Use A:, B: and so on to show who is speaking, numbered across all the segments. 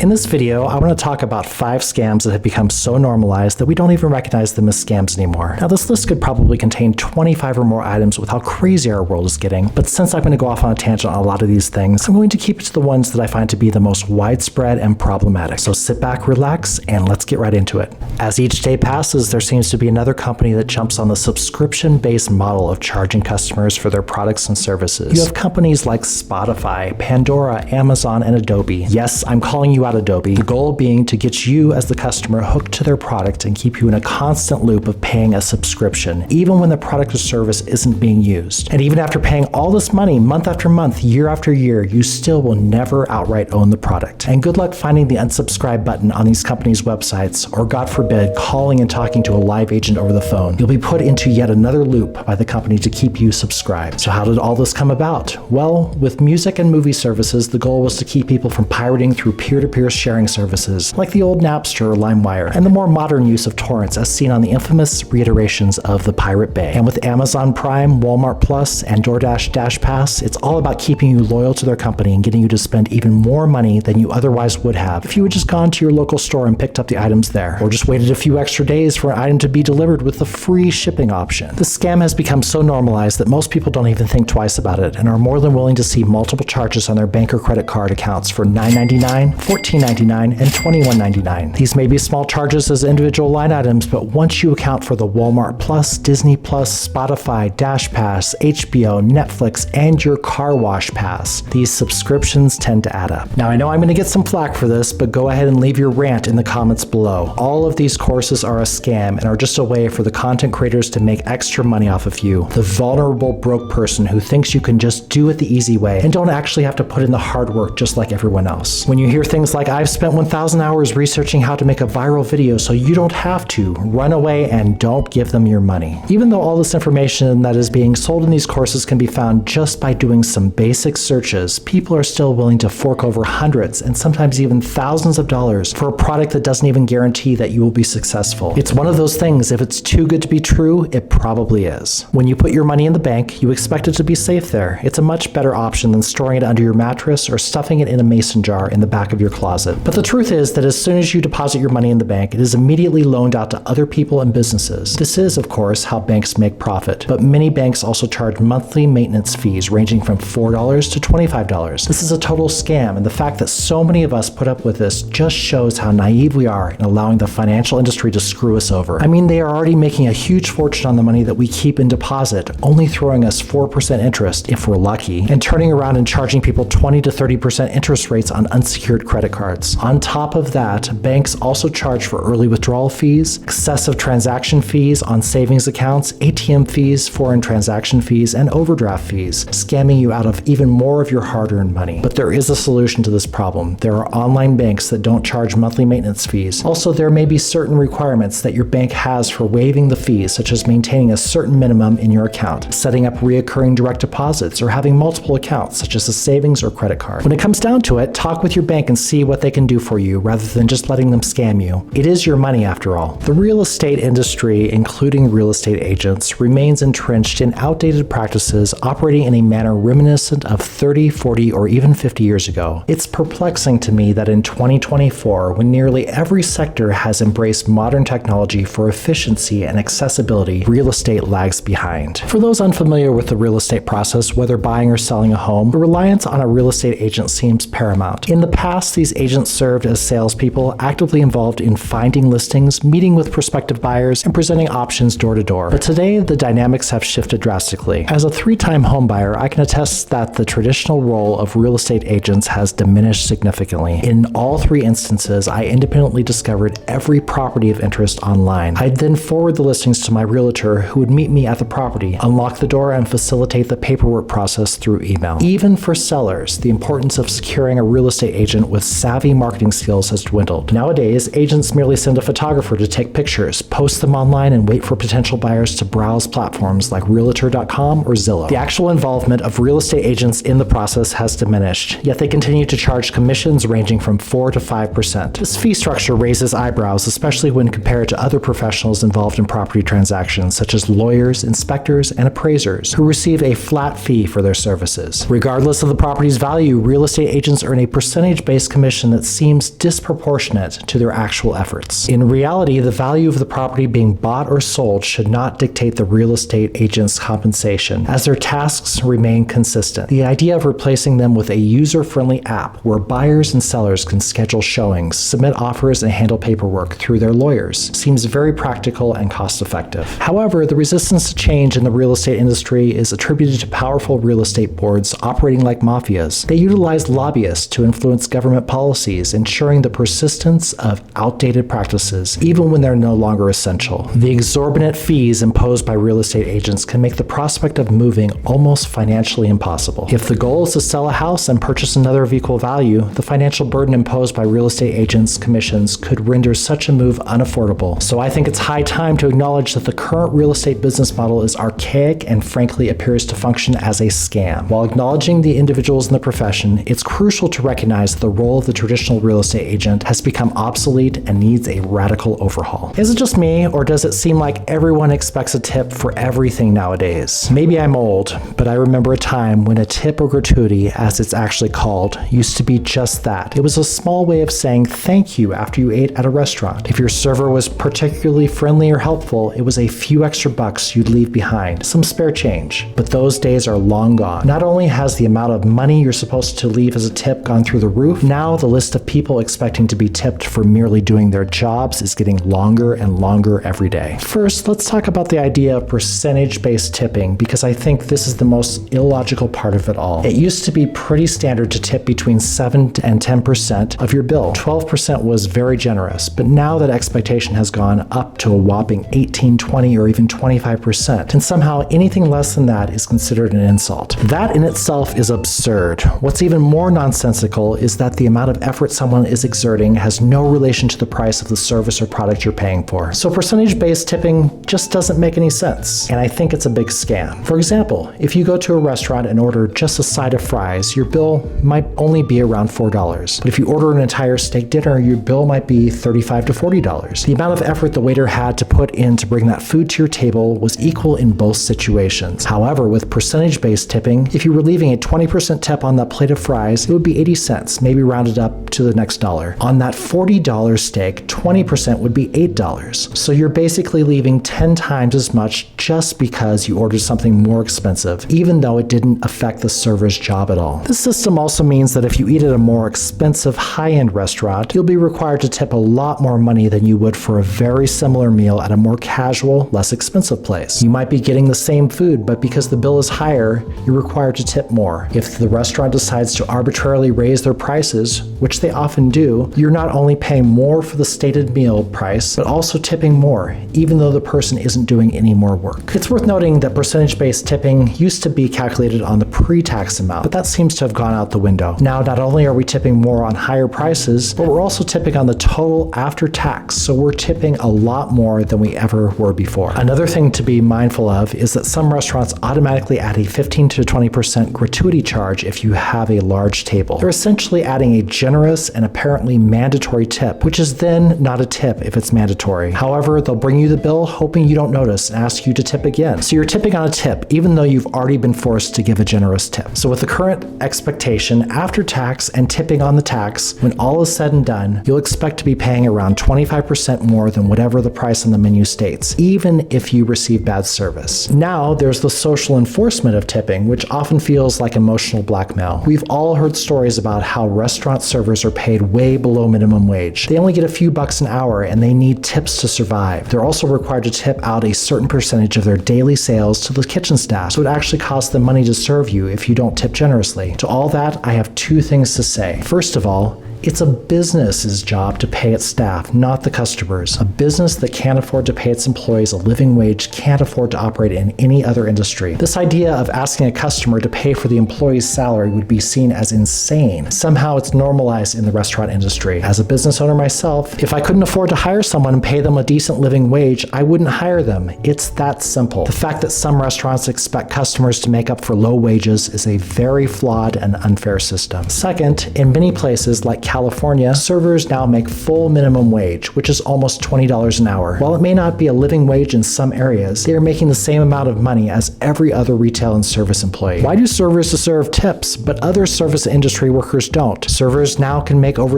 A: In this video, I want to talk about 5 scams that have become so normalized that we don't even recognize them as scams anymore. Now, this list could probably contain 25 or more items with how crazy our world is getting, but since I'm going to go off on a tangent on a lot of these things, I'm going to keep it to the ones that I find to be the most widespread and problematic. So sit back, relax, and let's get right into it. As each day passes, there seems to be another company that jumps on the subscription-based model of charging customers for their products and services. You have companies like Spotify, Pandora, Amazon, and Adobe. Yes, I'm calling you out, Adobe. The goal being to get you as the customer hooked to their product and keep you in a constant loop of paying a subscription, even when the product or service isn't being used. And even after paying all this money month after month, year after year, you still will never outright own the product. And good luck finding the unsubscribe button on these companies' websites, or God forbid, calling and talking to a live agent over the phone. You'll be put into yet another loop by the company to keep you subscribed. So how did all this come about? Well, with music and movie services, the goal was to keep people from pirating through peer-to-peer sharing services like the old Napster or LimeWire, and the more modern use of torrents as seen on the infamous reiterations of the Pirate Bay. And with Amazon Prime, Walmart Plus, and DoorDash Dash Pass, it's all about keeping you loyal to their company and getting you to spend even more money than you otherwise would have if you had just gone to your local store and picked up the items there, or just waited a few extra days for an item to be delivered with the free shipping option. The scam has become so normalized that most people don't even think twice about it and are more than willing to see multiple charges on their bank or credit card accounts for $9.99, $14.99, and $21.99. These may be small charges as individual line items, but once you account for the Walmart Plus, Disney Plus, Spotify, Dash Pass, HBO, Netflix, and your car wash pass, these subscriptions tend to add up. Now, I know I'm going to get some flack for this, but go ahead and leave your rant in the comments below. All of these courses are a scam and are just a way for the content creators to make extra money off of you, the vulnerable broke person who thinks you can just do it the easy way and don't actually have to put in the hard work just like everyone else. When you hear things like, I've spent 1,000 hours researching how to make a viral video so you don't have to, run away and don't give them your money. Even though all this information that is being sold in these courses can be found just by doing some basic searches, people are still willing to fork over hundreds and sometimes even thousands of dollars for a product that doesn't even guarantee that you will be successful. It's one of those things, if it's too good to be true, it probably is. When you put your money in the bank, you expect it to be safe there. It's a much better option than storing it under your mattress or stuffing it in a mason jar in the back of your closet. But the truth is that as soon as you deposit your money in the bank, it is immediately loaned out to other people and businesses. This is, of course, how banks make profit. But many banks also charge monthly maintenance fees ranging from $4 to $25. This is a total scam, and the fact that so many of us put up with this just shows how naive we are in allowing the financial industry to screw us over. I mean, they are already making a huge fortune on the money that we keep in deposit, only throwing us 4% interest if we're lucky, and turning around and charging people 20 to 30% interest rates on unsecured credit cards. On top of that, banks also charge for early withdrawal fees, excessive transaction fees on savings accounts, ATM fees, foreign transaction fees, and overdraft fees, scamming you out of even more of your hard-earned money. But there is a solution to this problem. There are online banks that don't charge monthly maintenance fees. Also, there may be certain requirements that your bank has for waiving the fees, such as maintaining a certain minimum in your account, setting up recurring direct deposits, or having multiple accounts, such as a savings or credit card. When it comes down to it, talk with your bank and see what they can do for you rather than just letting them scam you. It is your money after all. The real estate industry, including real estate agents, remains entrenched in outdated practices operating in a manner reminiscent of 30, 40, or even 50 years ago. It's perplexing to me that in 2024, when nearly every sector has embraced modern technology for efficiency and accessibility, real estate lags behind. For those unfamiliar with the real estate process, whether buying or selling a home, the reliance on a real estate agent seems paramount. In the past, these agents served as salespeople, actively involved in finding listings, meeting with prospective buyers, and presenting options door to door. But today, the dynamics have shifted drastically. As a 3-time home buyer, I can attest that the traditional role of real estate agents has diminished significantly. In all 3 instances, I independently discovered every property of interest online. I'd then forward the listings to my realtor, who would meet me at the property, unlock the door, and facilitate the paperwork process through email. Even for sellers, the importance of securing a real estate agent with savvy marketing skills has dwindled. Nowadays, agents merely send a photographer to take pictures, post them online, and wait for potential buyers to browse platforms like Realtor.com or Zillow. The actual involvement of real estate agents in the process has diminished, yet they continue to charge commissions ranging from 4 to 5%. This fee structure raises eyebrows, especially when compared to other professionals involved in property transactions, such as lawyers, inspectors, and appraisers, who receive a flat fee for their services. Regardless of the property's value, real estate agents earn a percentage-based commission commission that seems disproportionate to their actual efforts. In reality, the value of the property being bought or sold should not dictate the real estate agent's compensation, as their tasks remain consistent. The idea of replacing them with a user-friendly app where buyers and sellers can schedule showings, submit offers, and handle paperwork through their lawyers seems very practical and cost-effective. However, the resistance to change in the real estate industry is attributed to powerful real estate boards operating like mafias. They utilize lobbyists to influence government policies, ensuring the persistence of outdated practices, even when they're no longer essential. The exorbitant fees imposed by real estate agents can make the prospect of moving almost financially impossible. If the goal is to sell a house and purchase another of equal value, the financial burden imposed by real estate agents' commissions could render such a move unaffordable. So I think it's high time to acknowledge that the current real estate business model is archaic and frankly appears to function as a scam. While acknowledging the individuals in the profession, it's crucial to recognize that the role of the traditional real estate agent has become obsolete and needs a radical overhaul. Is it just me, or does it seem like everyone expects a tip for everything nowadays? Maybe I'm old, but I remember a time when a tip or gratuity, as it's actually called, used to be just that. It was a small way of saying thank you after you ate at a restaurant. If your server was particularly friendly or helpful, it was a few extra bucks you'd leave behind, some spare change. But those days are long gone. Not only has the amount of money you're supposed to leave as a tip gone through the roof, now the list of people expecting to be tipped for merely doing their jobs is getting longer and longer every day. First, let's talk about the idea of percentage-based tipping, because I think this is the most illogical part of it all. It used to be pretty standard to tip between 7 and 10% of your bill. 12% was very generous, but now that expectation has gone up to a whopping 18, 20, or even 25%, and somehow anything less than that is considered an insult. That in itself is absurd. What's even more nonsensical is that the amount of effort someone is exerting has no relation to the price of the service or product you're paying for. So percentage-based tipping just doesn't make any sense, and I think it's a big scam. For example, if you go to a restaurant and order just a side of fries, your bill might only be around $4. But if you order an entire steak dinner, your bill might be $35 to $40. The amount of effort the waiter had to put in to bring that food to your table was equal in both situations. However, with percentage-based tipping, if you were leaving a 20% tip on that plate of fries, it would be 80 cents, maybe rounded up to the next dollar. On that $40 steak, 20% would be $8. So you're basically leaving 10 times as much just because you ordered something more expensive, even though it didn't affect the server's job at all. This system also means that if you eat at a more expensive high-end restaurant, you'll be required to tip a lot more money than you would for a very similar meal at a more casual, less expensive place. You might be getting the same food, but because the bill is higher, you're required to tip more. If the restaurant decides to arbitrarily raise their prices, which they often do, you're not only paying more for the stated meal price, but also tipping more, even though the person isn't doing any more work. It's worth noting that percentage-based tipping used to be calculated on the pre-tax amount, but that seems to have gone out the window. Now, not only are we tipping more on higher prices, but we're also tipping on the total after tax, so we're tipping a lot more than we ever were before. Another thing to be mindful of is that some restaurants automatically add a 15 to 20% gratuity charge if you have a large table. They're essentially adding a generous and apparently mandatory tip, which is then not a tip if it's mandatory. However, they'll bring you the bill hoping you don't notice and ask you to tip again. So you're tipping on a tip, even though you've already been forced to give a generous tip. So with the current expectation after tax and tipping on the tax, when all is said and done, you'll expect to be paying around 25% more than whatever the price on the menu states, even if you receive bad service. Now, there's the social enforcement of tipping, which often feels like emotional blackmail. We've all heard stories about how restaurant servers are paid way below minimum wage. They only get a few bucks an hour and they need tips to survive. They're also required to tip out a certain percentage of their daily sales to the kitchen staff, so it actually costs them money to serve you if you don't tip generously. To all that, I have two things to say. First of all, it's a business's job to pay its staff, not the customers. A business that can't afford to pay its employees a living wage can't afford to operate in any other industry. This idea of asking a customer to pay for the employee's salary would be seen as insane. Somehow it's normalized in the restaurant industry. As a business owner myself, if I couldn't afford to hire someone and pay them a decent living wage, I wouldn't hire them. It's that simple. The fact that some restaurants expect customers to make up for low wages is a very flawed and unfair system. Second, in many places like California, servers now make full minimum wage, which is almost $20 an hour. While it may not be a living wage in some areas, they are making the same amount of money as every other retail and service employee. Why do servers deserve tips, but other service industry workers don't? Servers now can make over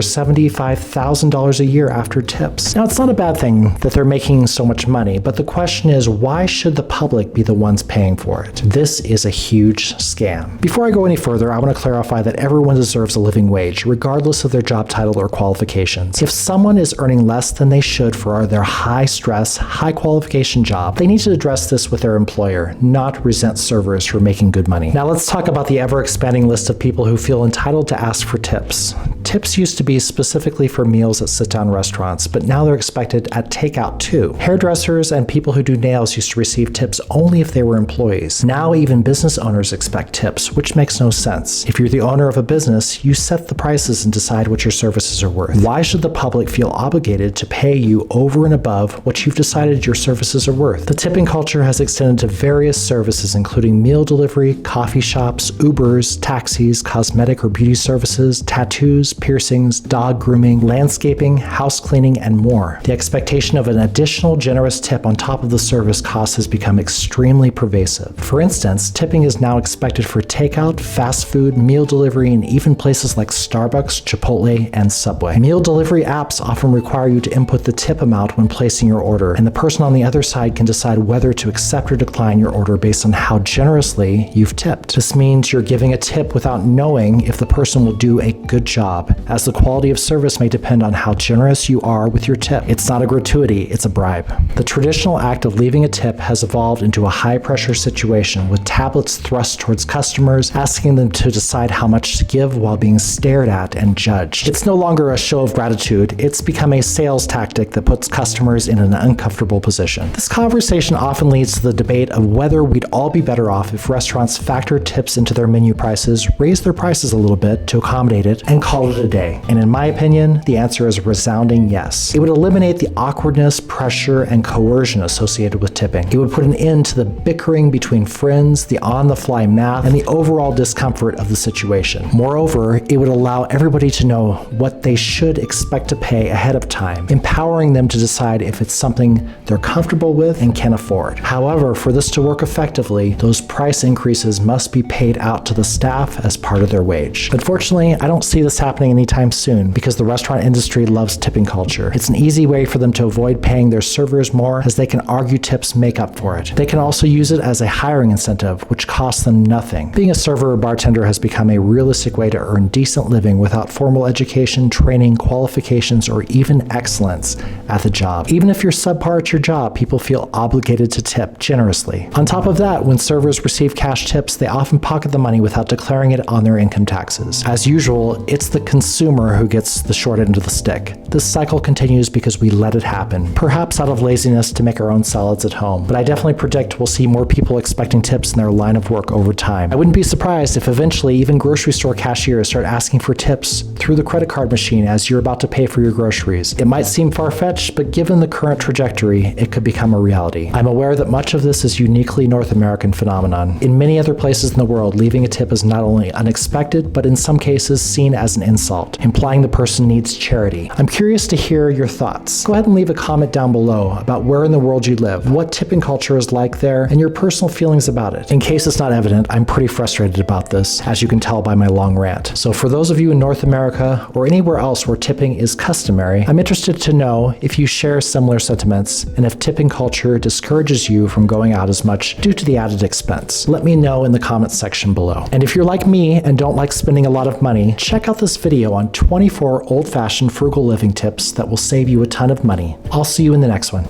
A: $75,000 a year after tips. Now, it's not a bad thing that they're making so much money, but the question is, why should the public be the ones paying for it? This is a huge scam. Before I go any further, I want to clarify that everyone deserves a living wage, regardless of their job title or qualifications. If someone is earning less than they should for their high-stress, high-qualification job, they need to address this with their employer, not resent servers for making good money. Now let's talk about the ever-expanding list of people who feel entitled to ask for tips. Tips used to be specifically for meals at sit-down restaurants, but now they're expected at takeout too. Hairdressers and people who do nails used to receive tips only if they were employees. Now even business owners expect tips, which makes no sense. If you're the owner of a business, you set the prices and decide what your services are worth. Why should the public feel obligated to pay you over and above what you've decided your services are worth? The tipping culture has extended to various services, including meal delivery, coffee shops, Ubers, taxis, cosmetic or beauty services, tattoos, piercings, dog grooming, landscaping, house cleaning, and more. The expectation of an additional generous tip on top of the service cost has become extremely pervasive. For instance, tipping is now expected for takeout, fast food, meal delivery, and even places like Starbucks, Chipotle, and Subway. Meal delivery apps often require you to input the tip amount when placing your order, and the person on the other side can decide whether to accept or decline your order based on how generously you've tipped. This means you're giving a tip without knowing if the person will do a good job, as the quality of service may depend on how generous you are with your tip. It's not a gratuity, it's a bribe. The traditional act of leaving a tip has evolved into a high-pressure situation with tablets thrust towards customers, asking them to decide how much to give while being stared at and judged. It's no longer a show of gratitude, it's become a sales tactic that puts customers in an uncomfortable position. This conversation often leads to the debate of whether we'd all be better off if restaurants factor tips into their menu prices, raise their prices a little bit to accommodate it, and call it a day. And in my opinion, the answer is a resounding yes. It would eliminate the awkwardness, pressure, and coercion associated with tipping. It would put an end to the bickering between friends, the on-the-fly math, and the overall discomfort of the situation. Moreover, it would allow everybody to know what they should expect to pay ahead of time, empowering them to decide if it's something they're comfortable with and can afford. However, for this to work effectively, those price increases must be paid out to the staff as part of their wage. Unfortunately, I don't see this happening anytime soon because the restaurant industry loves tipping culture. It's an easy way for them to avoid paying their servers more, as they can argue tips make up for it. They can also use it as a hiring incentive, which costs them nothing. Being a server or bartender has become a realistic way to earn decent living without formal education, training, qualifications, or even excellence at the job. Even if you're subpar at your job, people feel obligated to tip generously. On top of that, when servers receive cash tips, they often pocket the money without declaring it on their income taxes. As usual, it's the consumer who gets the short end of the stick. This cycle continues because we let it happen, perhaps out of laziness to make our own salads at home. But I definitely predict we'll see more people expecting tips in their line of work over time. I wouldn't be surprised if eventually even grocery store cashiers start asking for tips through the credit card machine as you're about to pay for your groceries. It might seem far-fetched, but given the current trajectory, it could become a reality. I'm aware that much of this is uniquely North American phenomenon. In many other places in the world, leaving a tip is not only unexpected, but in some cases seen as an insult, implying the person needs charity. I'm curious to hear your thoughts. Go ahead and leave a comment down below about where in the world you live, what tipping culture is like there, and your personal feelings about it. In case it's not evident, I'm pretty frustrated about this, as you can tell by my long rant. So for those of you in North America or anywhere else where tipping is customary, I'm interested to know if you share similar sentiments and if tipping culture discourages you from going out as much due to the added expense. Let me know in the comments section below. And if you're like me and don't like spending a lot of money, check out this video on 24 old-fashioned frugal living tips that will save you a ton of money. I'll see you in the next one.